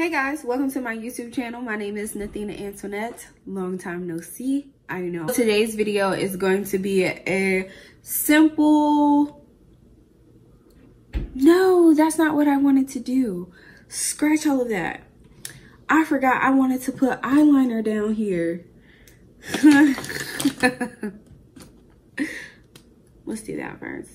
Hey guys, welcome to my YouTube channel. My name is Nathina Antoinette. Long time no see, I know. Today's video is going to be a simple... No, that's not what I wanted to do. Scratch all of that. I forgot I wanted to put eyeliner down here. Let's do that first.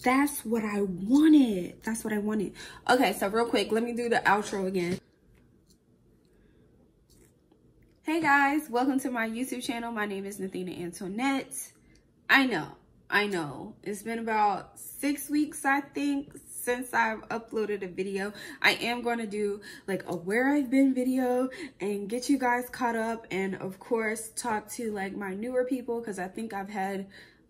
That's what I wanted. That's what I wanted. Okay, so real quick, let me do the outro again. Hey guys, welcome to my YouTube channel. My name is Nathina Antoinette. I know. It's been about 6 weeks, I think, since I've uploaded a video. I am going to do like a where I've been video and get you guys caught up, and of course talk to like my newer people, because I think I've had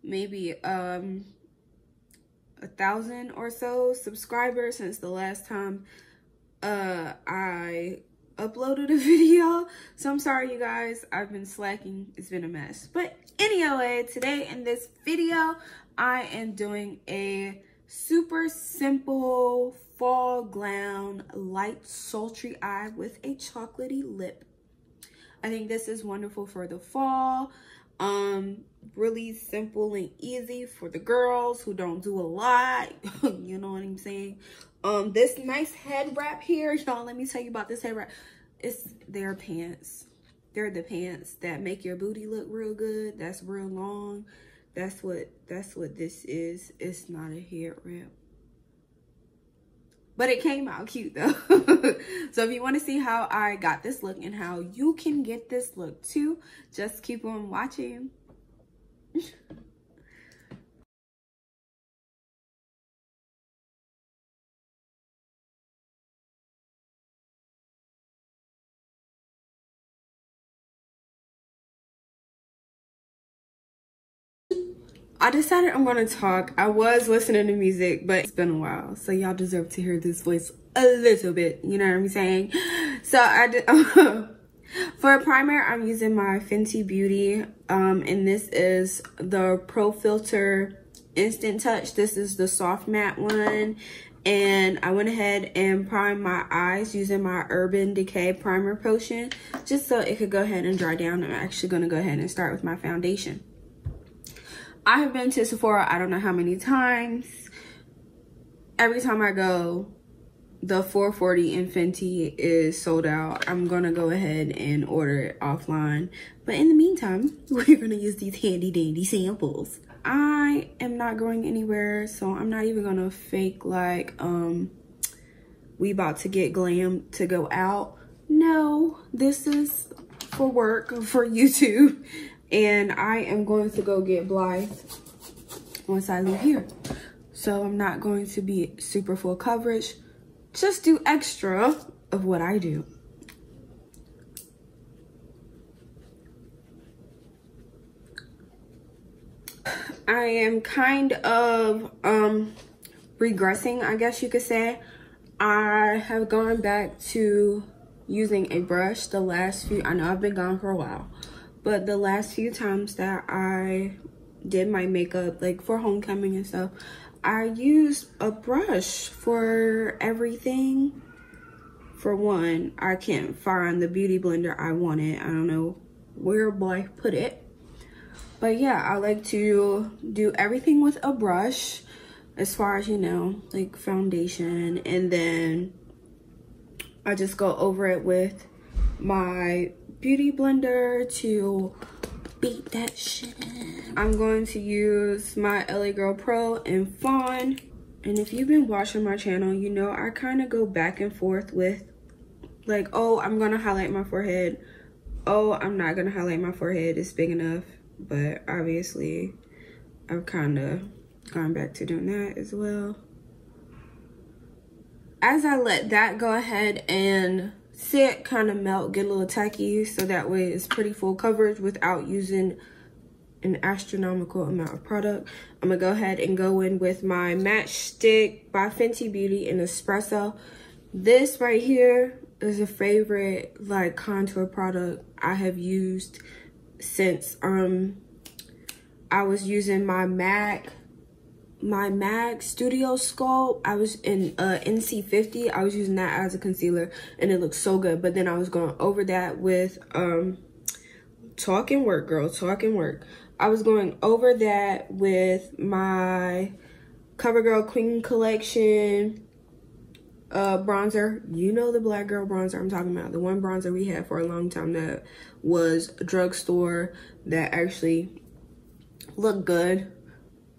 maybe 1,000 or so subscribers since the last time I uploaded a video. So I'm sorry you guys, I've been slacking. It's been a mess. But anyway, today in this video I am doing a super simple fall glam light sultry eye with a chocolatey lip. I think this is wonderful for the fall. Really simple and easy for the girls who don't do a lot. You know what I'm saying? This nice head wrap here, y'all, let me tell you about this head wrap. It's their pants. They're the pants that make your booty look real good. That's real long. That's what this is. It's not a head wrap, but it came out cute though. So if you want to see how I got this look and how you can get this look too, just keep on watching. I decided I'm gonna talk. I was listening to music, but it's been a while, so y'all deserve to hear this voice a little bit, you know what I'm saying? So I did for a primer, I'm using my Fenty Beauty, and this is the Pro Filter Instant Touch. This is the soft matte one, and I went ahead and primed my eyes using my Urban Decay primer potion, just so it could go ahead and dry down. I'm actually gonna go ahead and start with my foundation. I have been to Sephora, I don't know how many times. Every time I go, the 440 in Fenty is sold out. I'm gonna go ahead and order it offline. But in the meantime, we're gonna use these handy dandy samples. I am not going anywhere, so I'm not even gonna fake like we about to get glam to go out. No, this is for work, for YouTube. And I am going to go get Blythe once I leave here. So I'm not going to be super full coverage. Just do extra of what I do. I am kind of regressing, I guess you could say. I have gone back to using a brush the last few, I know I've been gone for a while, but the last few times that I did my makeup, like for homecoming and stuff, I used a brush for everything. For one, I can't find the beauty blender I wanted. I don't know where Blythe put it. But yeah, I like to do everything with a brush as far as, you know, like foundation. And then I just go over it with my beauty blender to beat that shit in. I'm going to use my LA Girl Pro in Fawn. And if you've been watching my channel, you know I kind of go back and forth with like, oh, I'm gonna highlight my forehead. Oh, I'm not gonna highlight my forehead, it's big enough. But obviously I've kind of gone back to doing that as well. As I let that go ahead and sit, kind of melt, get a little tacky, so that way it's pretty full coverage without using an astronomical amount of product. I'm gonna go ahead and go in with my Match Stick by Fenty Beauty in Espresso. This right here is a favorite like contour product I have used since I was using my MAC Studio Sculpt. I was in NC50. I was using that as a concealer and it looked so good. But then I was going over that with talking work, girl, talking work. I was going over that with my Covergirl Queen Collection bronzer. You know the black girl bronzer I'm talking about. The one bronzer we had for a long time that was a drugstore that actually looked good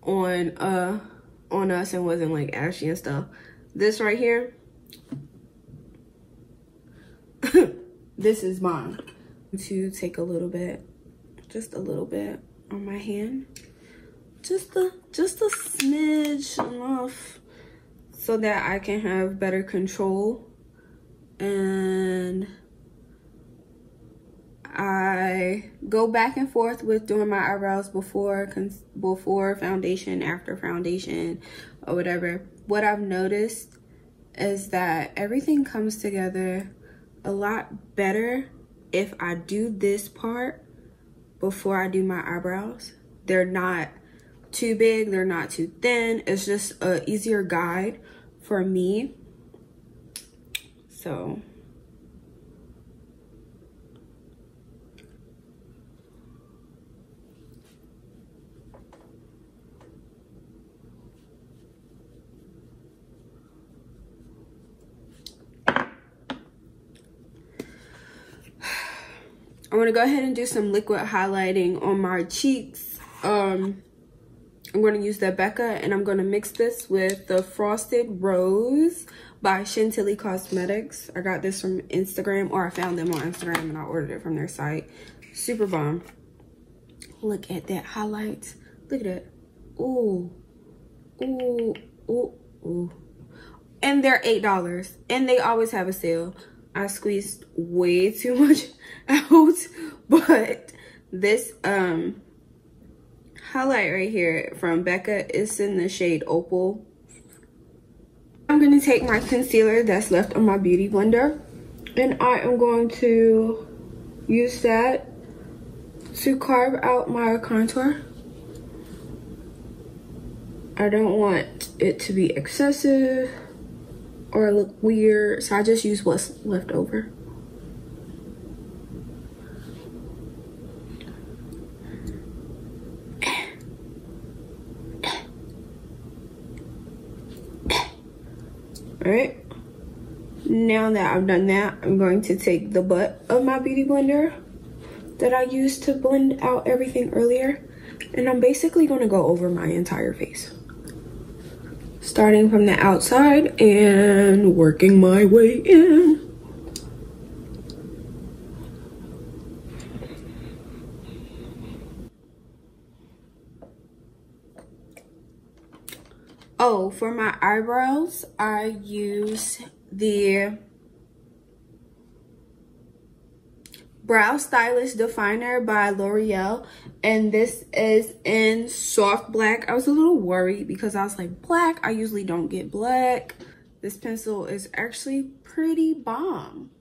on us and wasn't like ashy and stuff. This right here, this is mine. To take a little bit, just a little bit on my hand, just a smidge enough so that I can have better control. And I go back and forth with doing my eyebrows before foundation, after foundation, or whatever. What I've noticed is that everything comes together a lot better if I do this part before I do my eyebrows. They're not too big, they're not too thin. It's just an easier guide for me. So I want to go ahead and do some liquid highlighting on my cheeks. I'm going to use the Becca, and I'm going to mix this with the Frosted Rose by Chantilly Cosmetics. I got this from Instagram, or I found them on Instagram and I ordered it from their site. Super bomb. Look at that highlight. Look at that. Ooh. Ooh. Ooh. Ooh. And they're $8, and they always have a sale. I squeezed way too much out, but this highlight right here from Becca is in the shade Opal. I'm going to take my concealer that's left on my beauty blender, and I am going to use that to carve out my contour. I don't want it to be excessive or look weird, so I just use what's left over. All right, now that I've done that, I'm going to take the butt of my beauty blender that I used to blend out everything earlier, and I'm basically going to go over my entire face, starting from the outside and working my way in. Oh, for my eyebrows, I use the Brow Stylist Definer by L'Oreal, and this is in soft black. I was a little worried because I was like, black, I usually don't get black. This pencil is actually pretty bomb.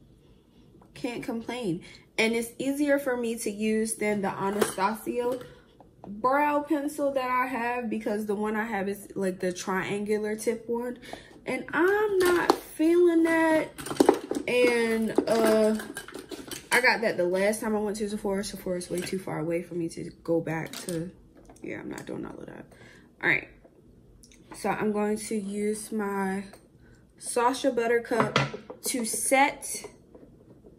Can't complain. And it's easier for me to use than the Anastasia brow pencil that I have, because the one I have is like the triangular tip one, and I'm not feeling that. And I got that the last time I went to Sephora. Sephora is way too far away for me to go back to. Yeah, I'm not doing all of that. All right, so I'm going to use my Sacha Buttercup to set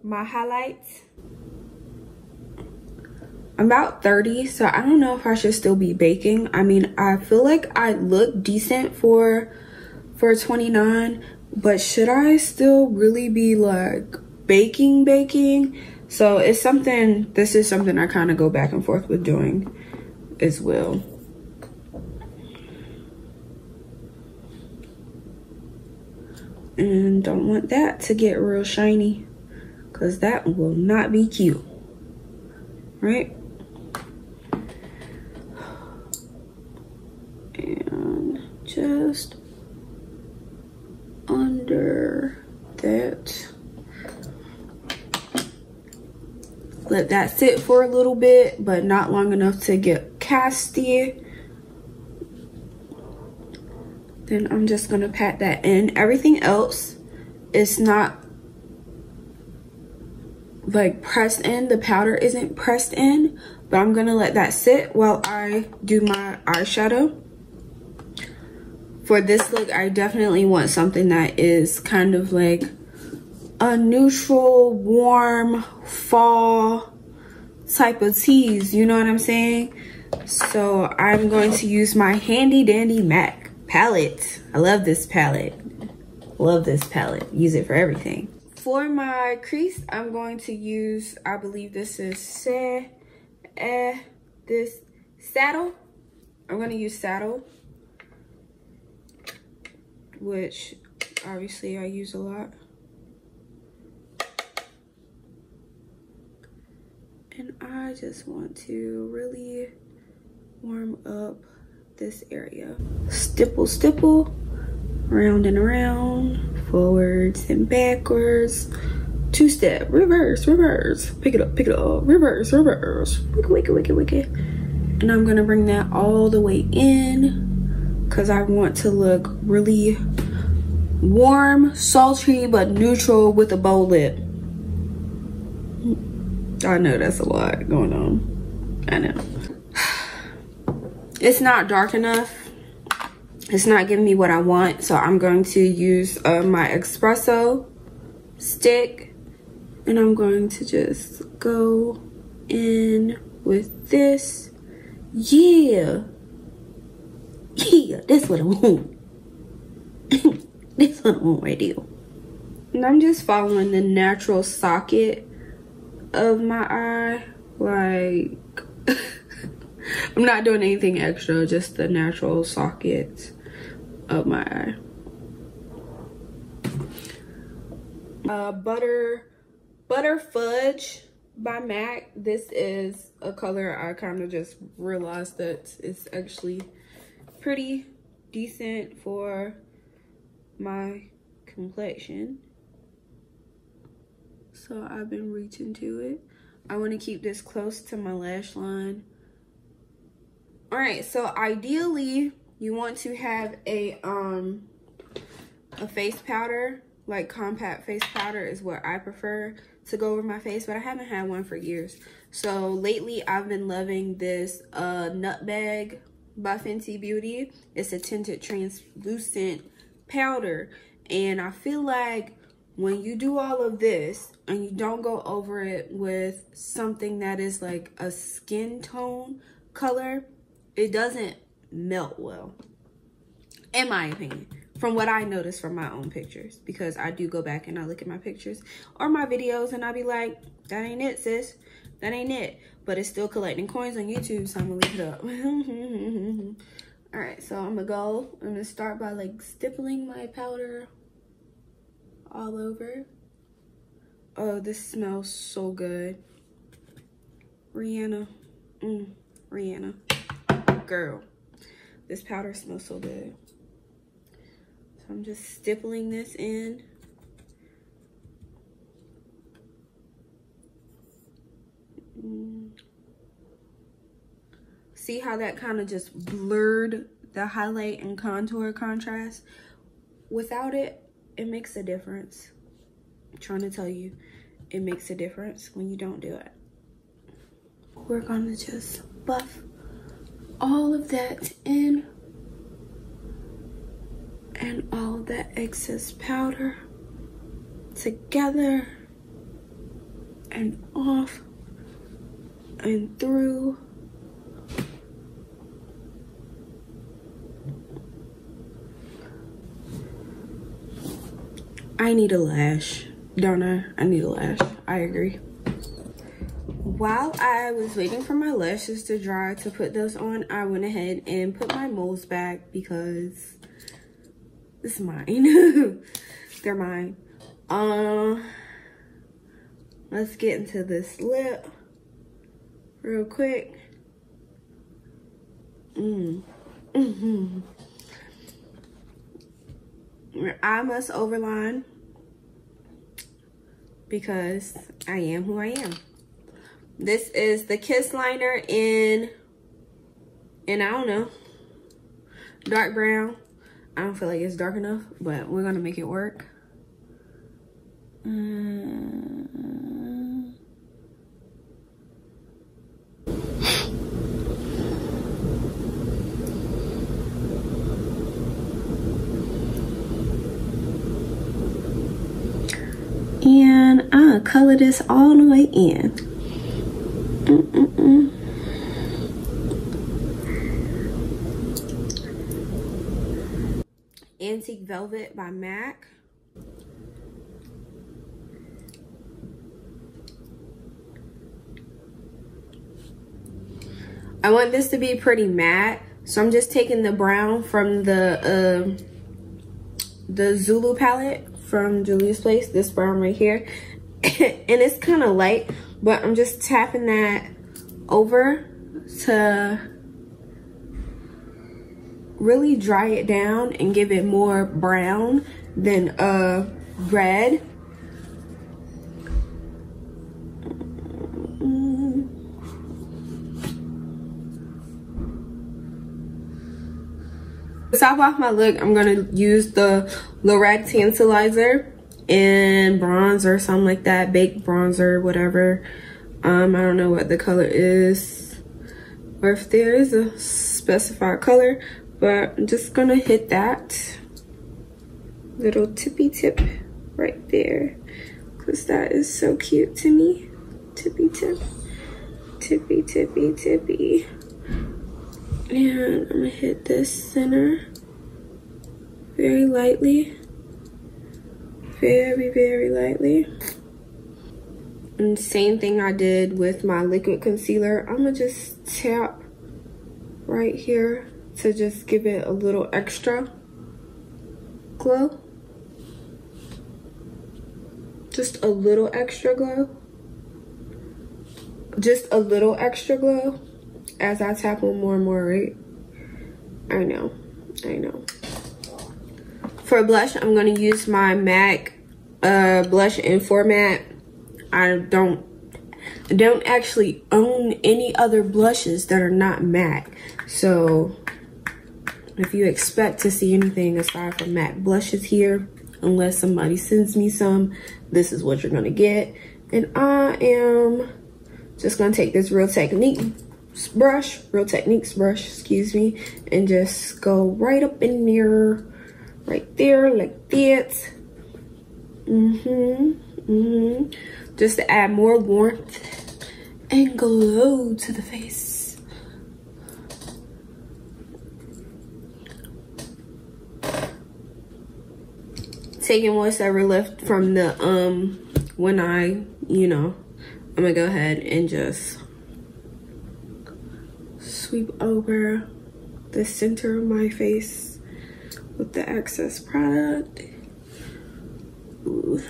my highlights. I'm about 30, so I don't know if I should still be baking. I mean, I feel like I look decent for 29, but should I still really be like baking? So it's something, this is something I kind of go back and forth with doing as well. And don't want that to get real shiny, because that will not be cute, right? And just under that, let that sit for a little bit, but not long enough to get casty. Then I'm just gonna pat that in. Everything else is not like pressed in. The powder isn't pressed in, but I'm gonna let that sit while I do my eyeshadow. For this look, I definitely want something that is kind of like a neutral, warm, fall type of tease, you know what I'm saying? So I'm going to use my handy dandy MAC palette. I love this palette. Love this palette. Use it for everything. For my crease, I'm going to use, I believe this is this Saddle. I'm going to use Saddle, which obviously I use a lot. And I just want to really warm up this area. Stipple, stipple, round and around, forwards and backwards. Two-step, reverse, reverse. Pick it up, reverse, reverse. Wicked, wicked, wicked. And I'm gonna bring that all the way in because I want to look really warm, sultry, but neutral with a bold lip. I know that's a lot going on. I know. It's not dark enough. It's not giving me what I want. So I'm going to use my espresso stick. And I'm going to just go in with this. Yeah. Yeah, that's what I want. That's what I want right there. And I'm just following the natural socket of my eye. Like, I'm not doing anything extra, just the natural socket of my eye. Butter Fudge by MAC. This is a color I kind of just realized that it's actually pretty decent for my complexion. So I've been reaching to it. I want to keep this close to my lash line. All right, so ideally you want to have a face powder, like compact face powder is what I prefer to go over my face, but I haven't had one for years. So lately I've been loving this Nutmeg by Fenty Beauty. It's a tinted translucent powder, and I feel like when you do all of this and you don't go over it with something that is like a skin tone color, it doesn't melt well, in my opinion, from what I noticed from my own pictures, because I do go back and I look at my pictures or my videos and I be like, that ain't it, sis. That ain't it. But it's still collecting coins on YouTube, so I'm gonna leave it up. All right, so I'm gonna start by like stippling my powder all over. Oh, this smells so good. Rihanna. Rihanna. Girl. This powder smells so good. So I'm just stippling this in. See how that kind of just blurred the highlight and contour contrast? Without it, it makes a difference. I'm trying to tell you, it makes a difference when you don't do it. We're gonna just buff all of that in, and all that excess powder together and off and through. I need a lash, don't I? I need a lash. I agree. While I was waiting for my lashes to dry to put those on, I went ahead and put my moles back because this is mine. They're mine. Let's get into this lip real quick. I must overline because I am who I am. This is the Kiss Liner in And I don't know, dark brown. I don't feel like it's dark enough, but we're gonna make it work. And I'll color this all the way in. Antique Velvet by MAC. I want this to be pretty matte, so I'm just taking the brown from the Zulu palette from Julia's Place, this brown right here. And it's kind of light, but I'm just tapping that over to really dry it down and give it more brown than red. To top off my look, I'm gonna use the Lorac Tantalizer in bronze or something like that, baked bronzer, whatever. I don't know what the color is, or if there is a specified color, but I'm just gonna hit that little tippy tip right there, because that is so cute to me. Tippy tip, tippy tippy tippy. And I'm gonna hit this center very lightly, very lightly. And same thing I did with my liquid concealer. I'm gonna just tap right here to just give it a little extra glow. Just a little extra glow. Just a little extra glow as I tap on more and more, right? I know. For blush, I'm gonna use my MAC blush in Format. I don't actually own any other blushes that are not MAC. So if you expect to see anything aside from MAC blushes here, unless somebody sends me some, this is what you're gonna get. And I am just gonna take this Real Techniques brush, excuse me, and just go right up in there, right there, like that. Just to add more warmth and glow to the face. Taking what's ever left from the when I'm gonna go ahead and just sweep over the center of my face with the excess product. Ooh.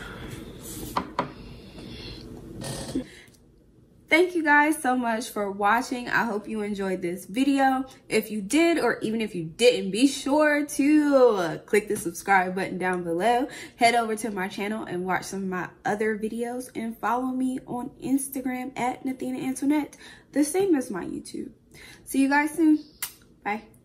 Thank you guys so much for watching. I hope you enjoyed this video. If you did, or even if you didn't, be sure to click the subscribe button down below. Head over to my channel and watch some of my other videos, and follow me on Instagram at Nathina Antoinette, the same as my YouTube. See you guys soon. Bye.